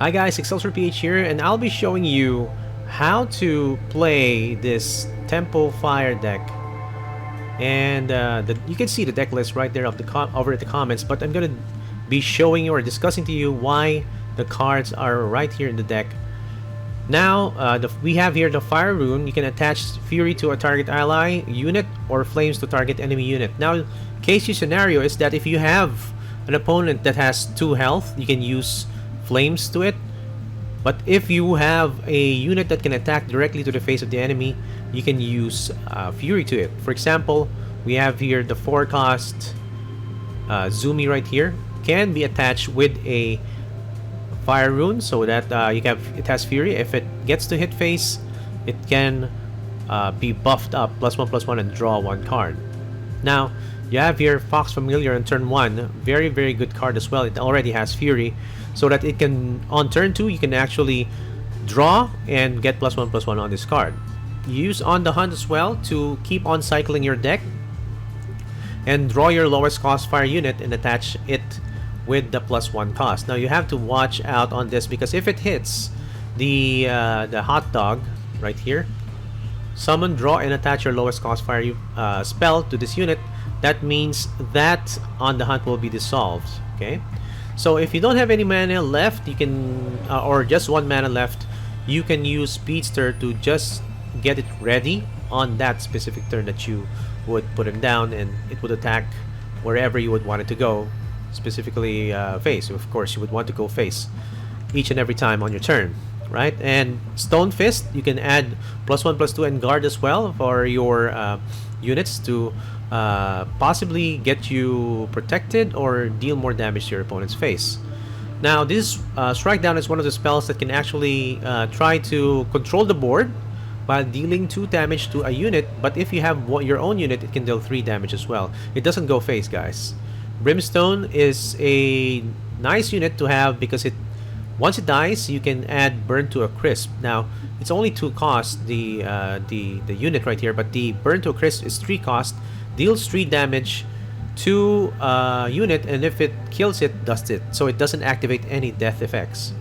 Hi guys, ExcelsiorPH here, and I'll be showing you how to play this Tempo Fire deck. And you can see the deck list right there over at the comments, but I'm gonna be showing you or discussing to you why the cards are right here in the deck. Now, we have here the Fire Rune. You can attach Fury to a target ally unit or Flames to target enemy unit. Now, case use scenario is that if you have an opponent that has 2 health, you can use Flames to it. But if you have a unit that can attack directly to the face of the enemy, you can use Fury to it. For example, we have here the 4-cost Zumi right here. Can be attached with a Fire Rune so that it has Fury. If it gets to hit face, it can be buffed up +1/+1 and draw 1 card. Now, you have here Fox Familiar on turn 1. Very, very good card as well. It already has Fury, so that it can, on turn 2, you can actually draw and get +1/+1 on this card. Use On the Hunt as well to keep on cycling your deck and draw your lowest cost fire unit and attach it with the +1 cost. Now you have to watch out on this, because if it hits the hot dog right here, summon, draw, and attach your lowest cost fire spell to this unit, that means that On the Hunt will be dissolved. Okay, so if you don't have any mana left, you can or just 1 mana left, you can use Speedster to just get it ready on that specific turn that you would put him down, and it would attack wherever you would want it to go, specifically face. Of course, you would want to go face each and every time on your turn, right? And Stone Fist, you can add +1/+2 and guard as well for your units to possibly get you protected or deal more damage to your opponent's face. Now, this Strike Down is one of the spells that can actually try to control the board by dealing 2 damage to a unit, but if you have your own unit, it can deal 3 damage as well. It doesn't go face, guys. Brimstone is a nice unit to have because once it dies, you can add Burn to a Crisp. Now, it's only 2 cost, the unit right here, but the Burn to a Crisp is 3 cost, deals 3 damage to a unit, and if it kills it, dusts it, so it doesn't activate any death effects.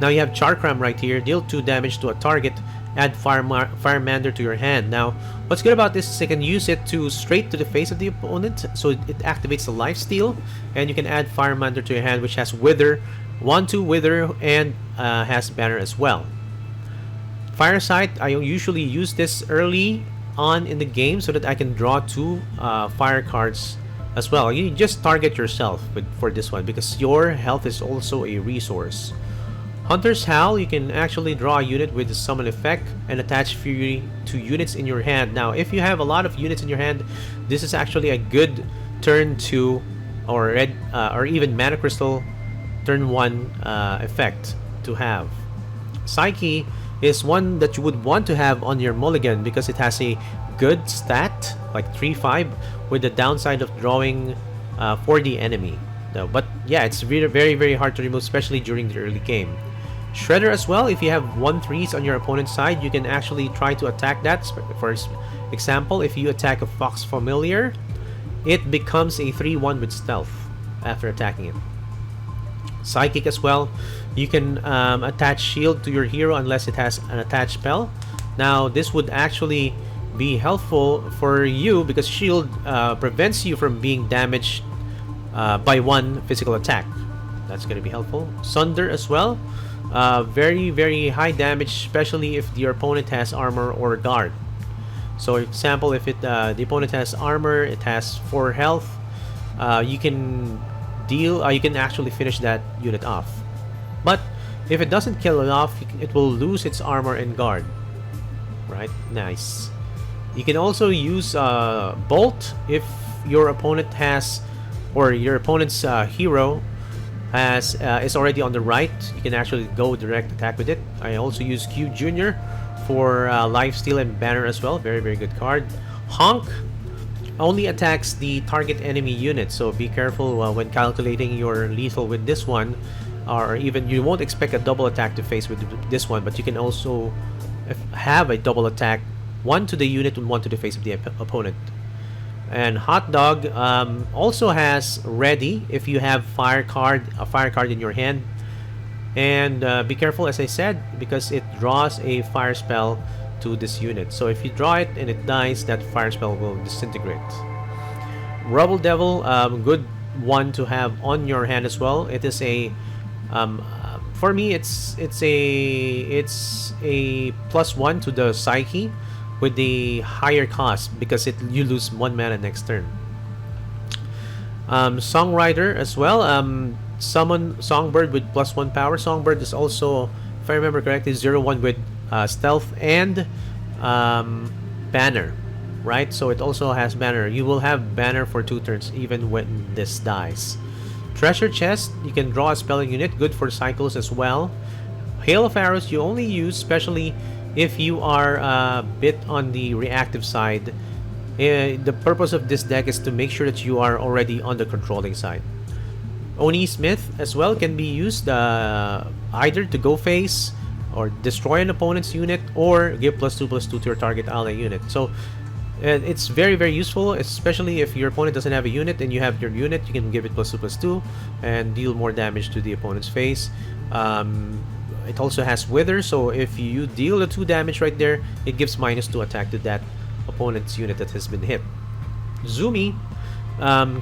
Now you have Charkram right here, deal 2 damage to a target, add Firemander to your hand. Now, what's good about this is you can use it to straight to the face of the opponent, so it activates the lifesteal, and you can add Firemander to your hand, which has Wither, 1/2 Wither, and has Banner as well. Firesight, I usually use this early on in the game so that I can draw 2 fire cards as well. You just target yourself for this one because your health is also a resource. Hunter's Howl, you can actually draw a unit with the summon effect and attach Fury to units in your hand. Now, if you have a lot of units in your hand, this is actually a good turn 2 or even Mana Crystal turn 1 effect to have. Psyche is one that you would want to have on your mulligan because it has a good stat, like 3/5, with the downside of drawing for the enemy. But yeah, it's really very, very hard to remove, especially during the early game. Shredder as well, if you have 1/3s on your opponent's side, you can actually try to attack that. For example, if you attack a Fox Familiar, it becomes a 3/1 with stealth after attacking it. Psychic as well, you can attach shield to your hero unless it has an attached spell. Now, this would actually be helpful for you because shield prevents you from being damaged by 1 physical attack. That's going to be helpful. Sunder as well, very, very high damage, especially if your opponent has armor or guard. So, for example, if the opponent has armor, it has 4 health, you can actually finish that unit off. But if it doesn't kill it off, it will lose its armor and guard. Right? Nice. You can also use Bolt if your opponent has, or your opponent's hero is already on the right. You can actually go direct attack with it. I also use Q Jr. for Lifesteal and Banner as well. Very, very good card. Honk only attacks the target enemy unit, so be careful when calculating your lethal with this one, or even you won't expect a double attack to face with this one, but you can also have a double attack, 1 to the unit and 1 to the face of the opponent. And Hot Dog also has Ready if you have a fire card in your hand. And be careful, as I said, because it draws a fire spell to this unit. So if you draw it and it dies, that fire spell will disintegrate. Rubble Devil, good one to have on your hand as well. It is a for me, it's a +1 to the psyche with the higher cost because you lose 1 mana next turn. Songwriter as well. Summon Songbird with +1 power. Songbird is also, if I remember correctly, 0/1 with stealth and banner, right? So it also has banner. You will have banner for 2 turns even when this dies. Treasure Chest, you can draw a spelling unit, good for cycles as well. Hail of Arrows, you only use especially if you are a bit on the reactive side. The purpose of this deck is to make sure that you are already on the controlling side. Oni Smith as well can be used either to go face or destroy an opponent's unit or give +2/+2 to your target ally unit. So it's very, very useful, especially if your opponent doesn't have a unit and you have your unit. You can give it +2/+2 and deal more damage to the opponent's face. It also has Wither, so if you deal the 2 damage right there, it gives -2 attack to that opponent's unit that has been hit. Zumi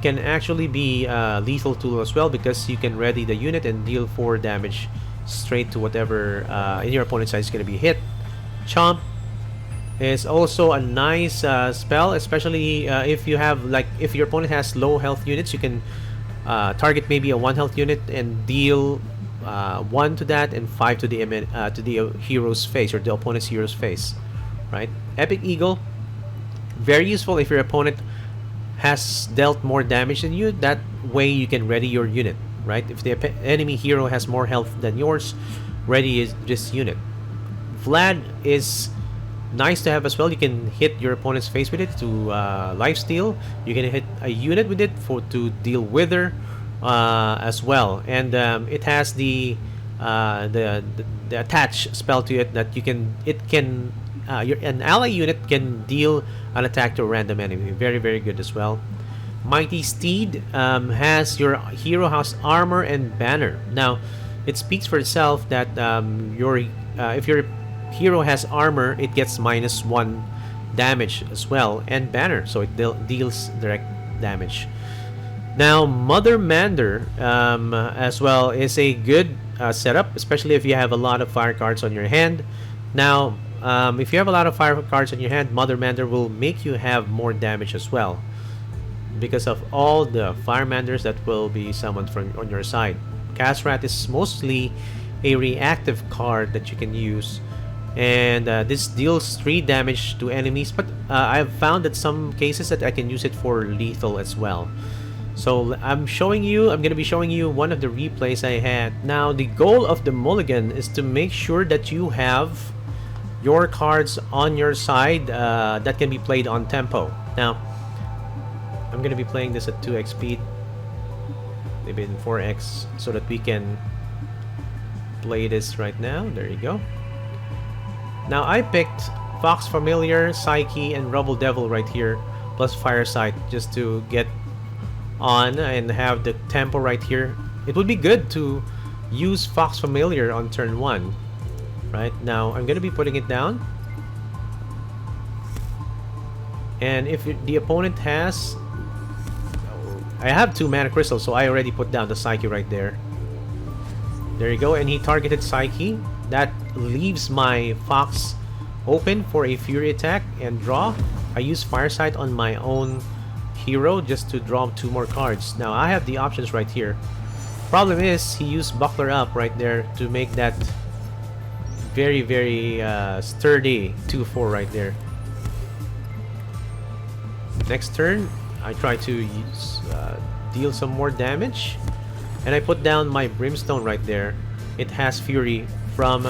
can actually be a lethal tool as well because you can ready the unit and deal 4 damage straight to whatever in your opponent's side is going to be hit. Chomp is also a nice spell, especially if you have, like, if your opponent has low health units, you can target maybe a 1 health unit and deal 1 to that and 5 to the hero's face or the opponent's hero's face, right? Epic Eagle, very useful if your opponent has dealt more damage than you. That way you can ready your unit, right? If the enemy hero has more health than yours, ready is this unit. Vlad is nice to have as well. You can hit your opponent's face with it to lifesteal. You can hit a unit with it to deal Wither as well, and it has the attach spell to it that an ally unit can deal an attack to a random enemy. Very, very good as well. Mighty Steed has your hero has armor and banner. Now, it speaks for itself that if your hero has armor, it gets -1 damage as well, and banner, so it deals direct damage. Now, Mother Mander as well is a good setup, especially if you have a lot of fire cards on your hand. Now, if you have a lot of fire cards on your hand, Mother Mander will make you have more damage as well because of all the Fire Manders that will be summoned on your side. Castrat is mostly a reactive card that you can use, and this deals 3 damage to enemies, but I've found that some cases that I can use it for lethal as well. So I'm going to be showing you one of the replays I had. Now, the goal of the mulligan is to make sure that you have your cards on your side that can be played on tempo. Now, I'm going to be playing this at 2x speed, maybe in 4x, so that we can play this right now. There you go. Now, I picked Fox Familiar, Psyche, and Rubble Devil right here, plus Firesight, just to get on and have the tempo right here. It would be good to use Fox Familiar on turn 1. Right now, I'm going to be putting it down. And if the opponent has... I have 2 mana crystals, so I already put down the Psyche right there. There you go, and he targeted Psyche. That leaves my Fox open for a Fury attack and draw. I use Firesight on my own hero just to draw 2 more cards. Now, I have the options right here. Problem is, he used Buckler Up right there to make that very, very sturdy 2/4 right there. Next turn, I try to deal some more damage, and I put down my Brimstone right there. It has Fury from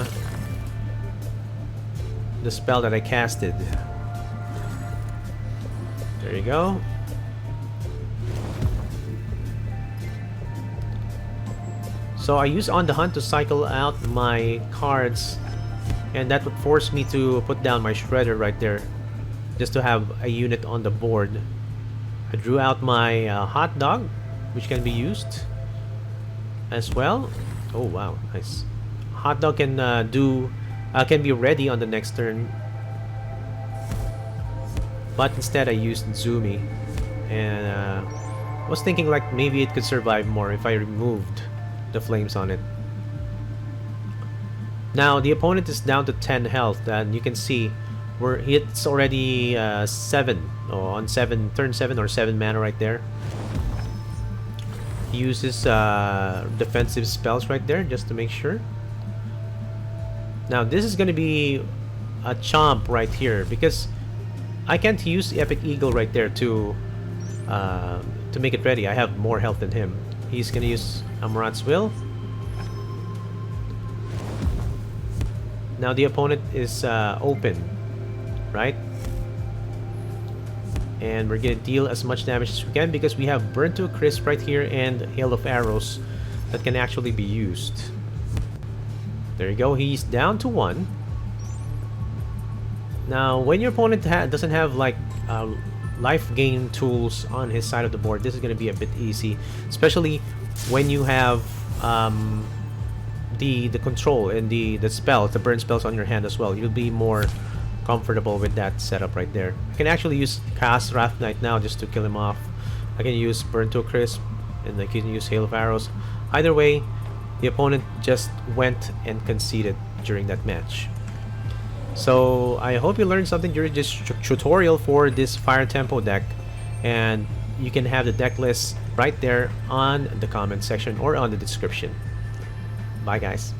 the spell that I casted. There you go. So I use On the Hunt to cycle out my cards, and that would force me to put down my Shredder right there, just to have a unit on the board. I drew out my Hot Dog, which can be used as well. Oh wow, nice. Hot dog can can be ready on the next turn, but instead I used Zumi, and was thinking like maybe it could survive more if I removed the flames on it. Now the opponent is down to 10 health, and you can see it's already 7 on 7 turn 7 or 7 mana right there. He uses defensive spells right there just to make sure. Now this is gonna be a chomp right here because I can't use Epic Eagle right there to make it ready. I have more health than him. He's gonna use Amaranth's Will. Now the opponent is open, right? And we're gonna deal as much damage as we can because we have Burn to a Crisp right here and Hail of Arrows that can actually be used. There you go, he's down to 1. Now when your opponent doesn't have like life gain tools on his side of the board, this is gonna be a bit easy, especially when you have the control and the spells, the burn spells on your hand as well. You'll be more comfortable with that setup right there. I can actually use cast Wrath Knight now just to kill him off. I can use Burn to a Crisp, and I can use Hail of Arrows. Either way, the opponent just went and conceded during that match. So I hope you learned something during this tutorial for this Fire Tempo deck, and you can have the deck list right there on the comment section or on the description. Bye guys.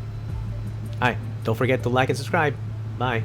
Hi, don't forget to like and subscribe. Bye.